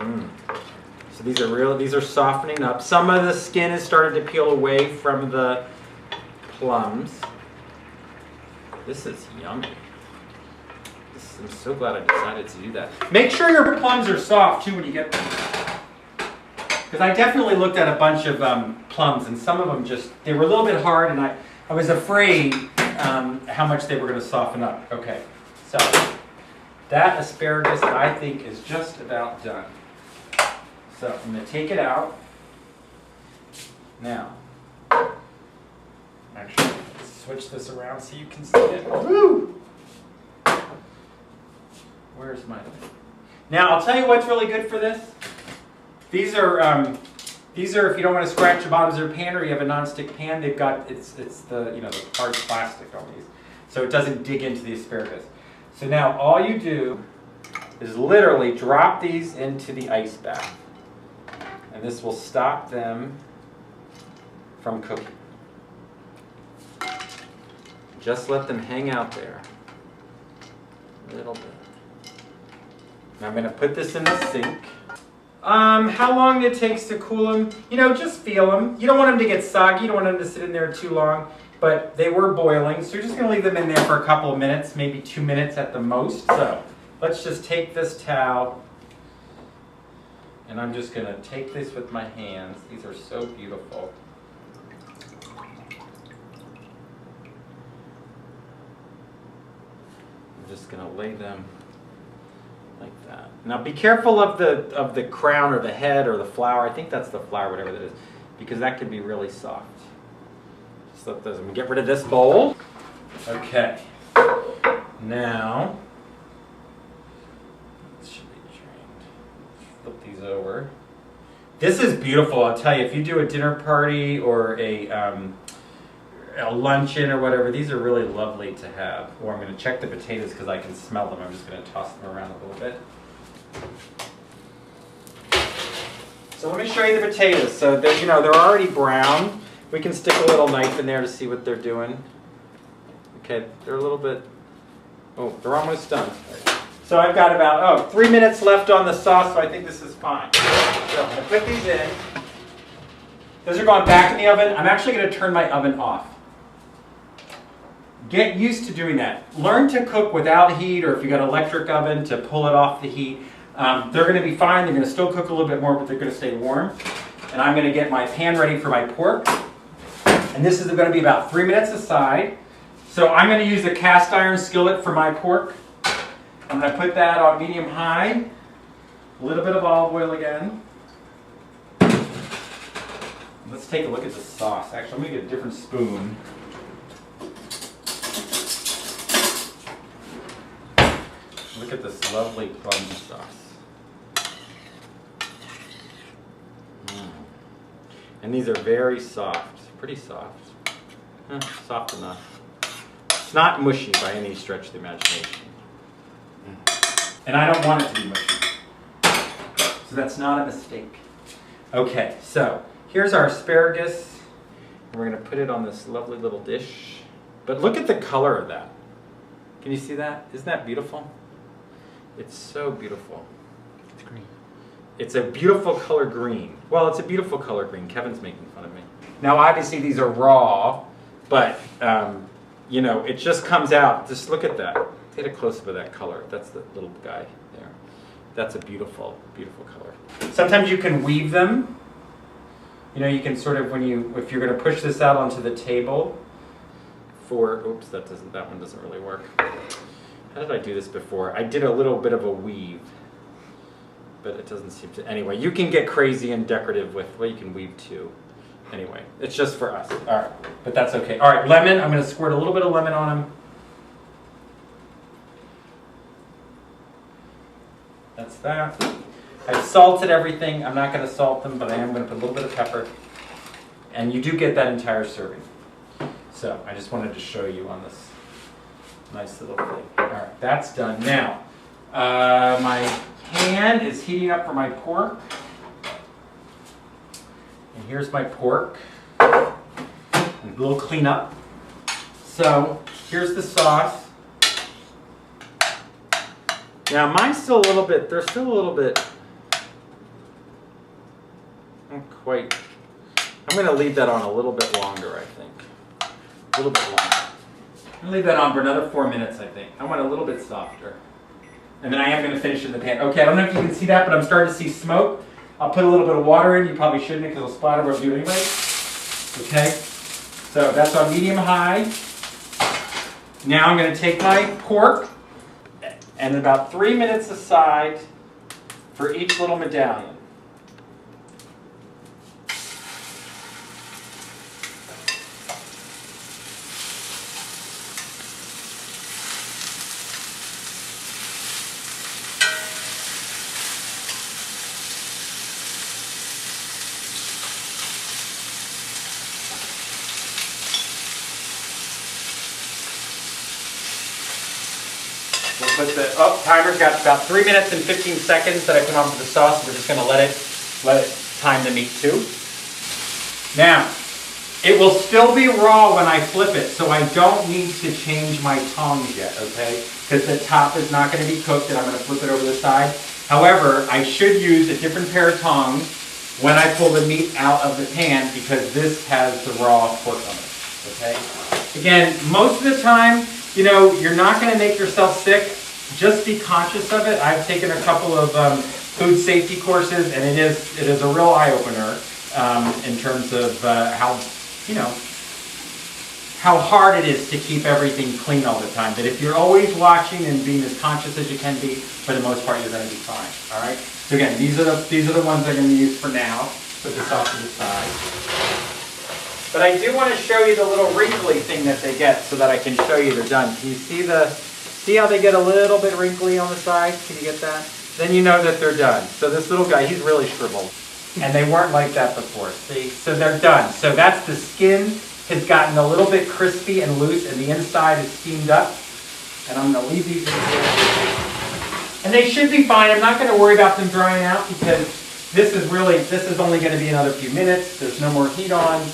So these are softening up. Some of the skin has started to peel away from the plums. This is yummy. I'm so glad I decided to do that. Make sure your plums are soft too when you get them. Because I definitely looked at a bunch of plums, and some of them they were a little bit hard, and I was afraid how much they were going to soften up. Okay, so that asparagus I think is just about done. So I'm going to take it out. Now, actually, let's switch this around so you can see it. Woo! Where's my... Now, I'll tell you what's really good for this. These are if you don't want to scratch the bottoms of your pan or you have a non-stick pan, they've got, it's the, the hard plastic on these. So it doesn't dig into the asparagus. So now all you do is literally drop these into the ice bath. And this will stop them from cooking. Just let them hang out there a little bit. Now I'm going to put this in the sink. How long it takes to cool them, just feel them. You don't want them to get soggy, you don't want them to sit in there too long, but they were boiling, so you're just going to leave them in there for a couple of minutes, maybe 2 minutes at the most. So let's just take this towel, and I'm just going to take this with my hands. These are so beautiful. I'm just going to lay them like that. Now be careful of the crown or the head or the flower. I think that's the flower, whatever that is, because that can be really soft. Just let those. I'm gonna get rid of this bowl. Okay. Now, this should be drained. Flip these over. This is beautiful. I'll tell you, if you do a dinner party or a luncheon or whatever, these are really lovely to have. Or I'm going to check the potatoes because I can smell them. I'm just going to toss them around a little bit. So let me show you the potatoes. So they're already brown. We can stick a little knife in there to see what they're doing. Okay, they're a little bit, they're almost done. So I've got about 3 minutes left on the sauce, so I think this is fine. So I'm going to put these in. Those are going back in the oven. I'm actually going to turn my oven off. Get used to doing that. Learn to cook without heat, or if you've got an electric oven, to pull it off the heat. They're going to be fine. They're going to still cook a little bit more, but they're going to stay warm. And I'm going to get my pan ready for my pork. And this is going to be about 3 minutes aside. So I'm going to use a cast iron skillet for my pork. I'm going to put that on medium-high. A little bit of olive oil again. Let's take a look at the sauce. Actually, I'm going to get a different spoon. Look at this lovely plum sauce. And these are very soft, pretty soft. Soft enough. It's not mushy by any stretch of the imagination. And I don't want it to be mushy. So that's not a mistake. Okay, so here's our asparagus. We're going to put it on this lovely little dish. But look at the color of that. Can you see that? Isn't that beautiful? It's so beautiful. It's green. It's a beautiful color green. Well, it's a beautiful color green. Kevin's making fun of me. Now, obviously, these are raw, but, it just comes out. Just look at that. Get a close-up of that color. That's the little guy there. That's a beautiful, beautiful color. Sometimes you can weave them. You can sort of, if you're going to push this out onto the table oops, that one doesn't really work. How did I do this before? I did a little bit of a weave, but it doesn't seem to. Anyway, you can get crazy and decorative with, you can weave too. Anyway, it's just for us. All right, but that's okay. All right, lemon. I'm going to squirt a little bit of lemon on them. That's that. I've salted everything. I'm not going to salt them, but I am going to put a little bit of pepper. And you do get that entire serving. So I just wanted to show you on this nice little thing. All right, that's done. Now, my pan is heating up for my pork. And here's my pork. A little cleanup. So here's the sauce. Now mine's still a little bit, they're still a little bit quite, I'm going to leave that on a little bit longer, I think. A little bit longer. I'm going to leave that on for another 4 minutes, I think. I want it a little bit softer. And then I am going to finish in the pan. Okay, I don't know if you can see that, but I'm starting to see smoke. I'll put a little bit of water in. You probably shouldn't because it'll splatter what I'm doing anyway. Okay, so that's on medium-high. Now I'm going to take my pork and about 3 minutes aside for each little medallion. We'll put the, timer's got about 3 minutes and 15 seconds that I put on for the sauce. We're just going to let it time the meat too. Now, it will still be raw when I flip it, so I don't need to change my tongs yet, okay? Because the top is not going to be cooked and I'm going to flip it over the side. However, I should use a different pair of tongs when I pull the meat out of the pan because this has the raw pork on it, okay? Again, most of the time, you know, you're not going to make yourself sick. Just be conscious of it. I've taken a couple of food safety courses, and it is a real eye-opener in terms of how hard it is to keep everything clean all the time. But if you're always watching and being as conscious as you can be, for the most part, you're going to be fine. All right. So again, these are the ones I'm going to use for now. Put this off to the side. But I do want to show you the little wrinkly thing that they get so that I can show you they're done. Can you see how they get a little bit wrinkly on the side? Can you get that? Then you know that they're done. So this little guy, he's really shriveled. And they weren't like that before. See? So they're done. So that's the skin has gotten a little bit crispy and loose and the inside is steamed up. And I'm going to leave these in here. And they should be fine. I'm not going to worry about them drying out because this is only going to be another few minutes. There's no more heat on.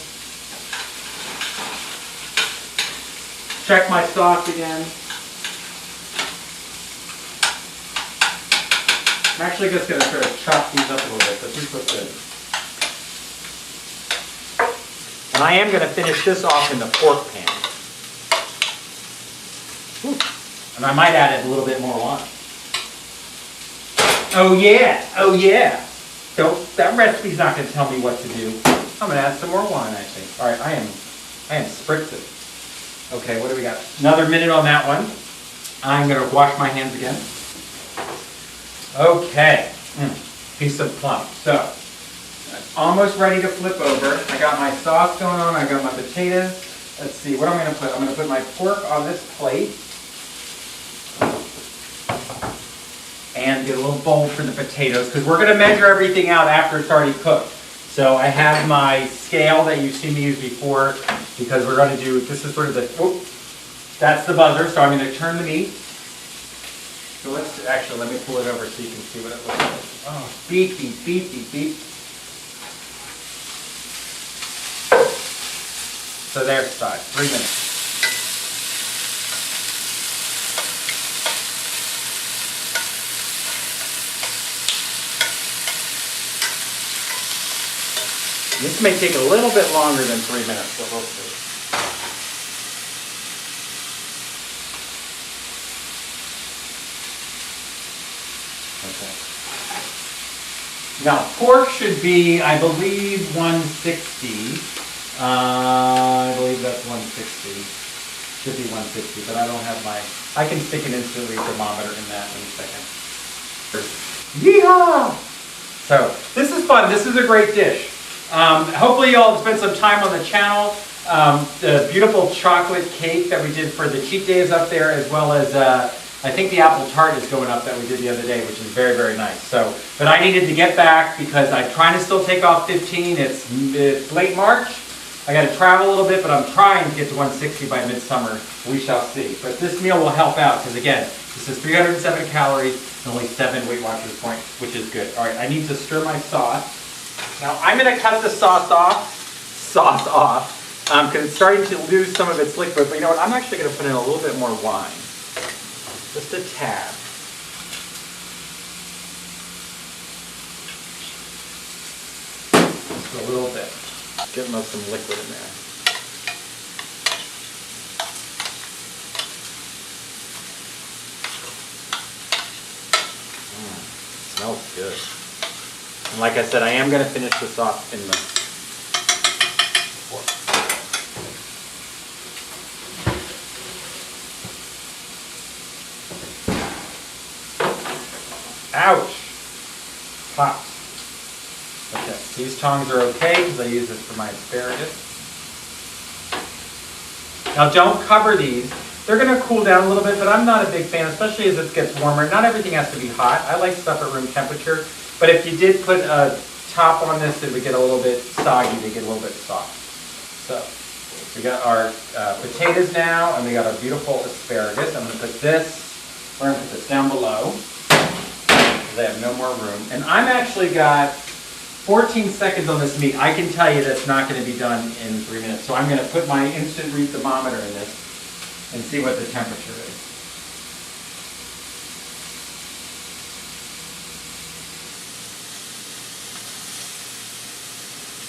Check my sauce again. I'm actually just going to sort of chop these up a little bit, but these look good. And I am going to finish this off in the pork pan. Ooh. And I might add a little bit more wine. Oh yeah. That recipe's not going to tell me what to do. I'm going to add some more wine, I think. All right, I am spritzing. Okay, what do we got? Another minute on that one. I'm going to wash my hands again. Okay, piece of plum. So, almost ready to flip over. I got my sauce going on. I got my potatoes. Let's see, what I'm going to put? I'm going to put my pork on this plate. And get a little bowl for the potatoes, because we're going to measure everything out after it's already cooked. So I have my scale that you've seen me use before, because we're going to do, this is sort of the, that's the buzzer, so I'm going to turn the meat. So let me pull it over so you can see what it looks like. Oh, beefy. So there's 3 minutes. This may take a little bit longer than 3 minutes, but we'll see. Okay. Now, pork should be, I believe, 160. I believe that's 160. Should be 160, but I don't have I can stick an instant read thermometer in that in a second. Yeehaw! So, this is fun. This is a great dish. Hopefully you all spent some time on the channel. The beautiful chocolate cake that we did for the cheat day is up there, as well as I think the apple tart is going up that we did the other day, which is very, very nice. So, but I needed to get back because I'm trying to still take off 15. It's late March. I got to travel a little bit, but I'm trying to get to 160 by midsummer. We shall see. But this meal will help out because, again, this is 307 calories and only 7 Weight Watchers points, which is good. All right, I need to stir my sauce. Now I'm going to cut the sauce off, because it's starting to lose some of its liquid. But you know what? I'm actually going to put in a little bit more wine, just a tad. a little bit. Get some liquid in there. Smells good. And like I said, I am going to finish this off in the fork. Ouch! Popped. Okay, these tongs are okay because I use this for my asparagus. Now don't cover these. They're going to cool down a little bit, but I'm not a big fan, especially as it gets warmer. Not everything has to be hot. I like stuff at room temperature. But if you did put a top on this, it would get a little bit soggy. They get a little bit soft. So we got our potatoes now, and we got our beautiful asparagus. I'm going to put this, we're going to put this down below because I have no more room. And I'm actually got 14 seconds on this meat. I can tell you that's not going to be done in 3 minutes. So I'm going to put my instant read thermometer in this and see what the temperature is.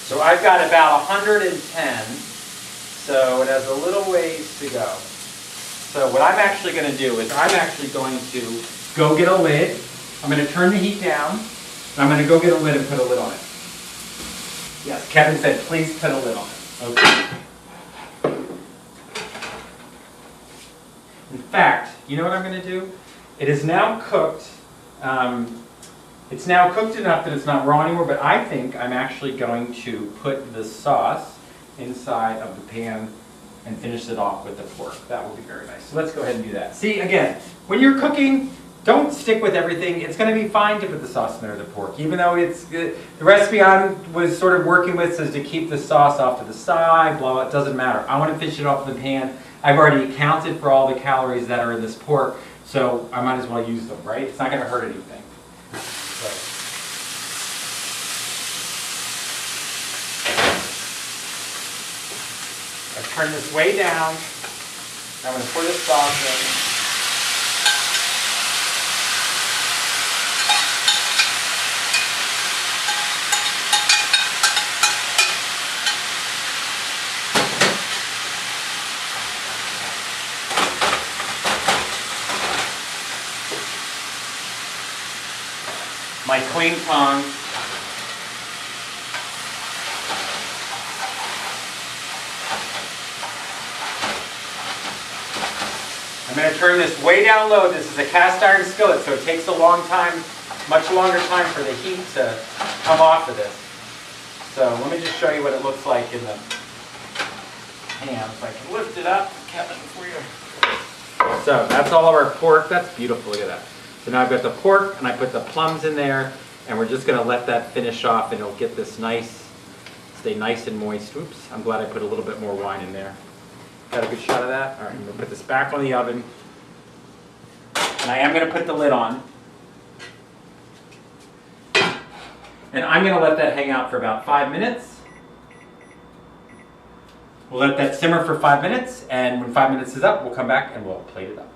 So I've got about 110, so it has a little ways to go. So what I'm actually going to do is I'm actually going to go get a lid. I'm going to turn the heat down, and I'm going to go get a lid and put a lid on it. Yes, Kevin said please put a lid on it. Okay. In fact, you know what I'm going to do? It is now cooked. It's now cooked enough that it's not raw anymore, but I think I'm actually going to put the sauce inside of the pan and finish it off with the pork. That will be very nice. So let's go ahead and do that. See, again, when you're cooking, don't stick with everything. It's going to be fine to put the sauce in there, the pork. Even though it's the recipe I was sort of working with says to keep the sauce off to the side, blah, blah, it doesn't matter. I want to finish it off in the pan. I've already accounted for all the calories that are in this pork, so I might as well use them, right? It's not going to hurt anything. So. I've turned this way down. I'm going to pour this sauce in. My clean tongs. I'm going to turn this way down low. This is a cast iron skillet, so it takes a long time, much longer time for the heat to come off of this. So let me just show you what it looks like in the pan. If I can lift it up, Kevin, for you. So that's all of our pork. That's beautiful. Look at that. So now I've got the pork, and I put the plums in there, and we're just going to let that finish off, and it'll get this nice, stay nice and moist. Oops, I'm glad I put a little bit more wine in there. Got a good shot of that? All right, I'm going to put this back on the oven, and I am going to put the lid on. And I'm going to let that hang out for about 5 minutes. We'll let that simmer for 5 minutes, and when 5 minutes is up, we'll come back and we'll plate it up.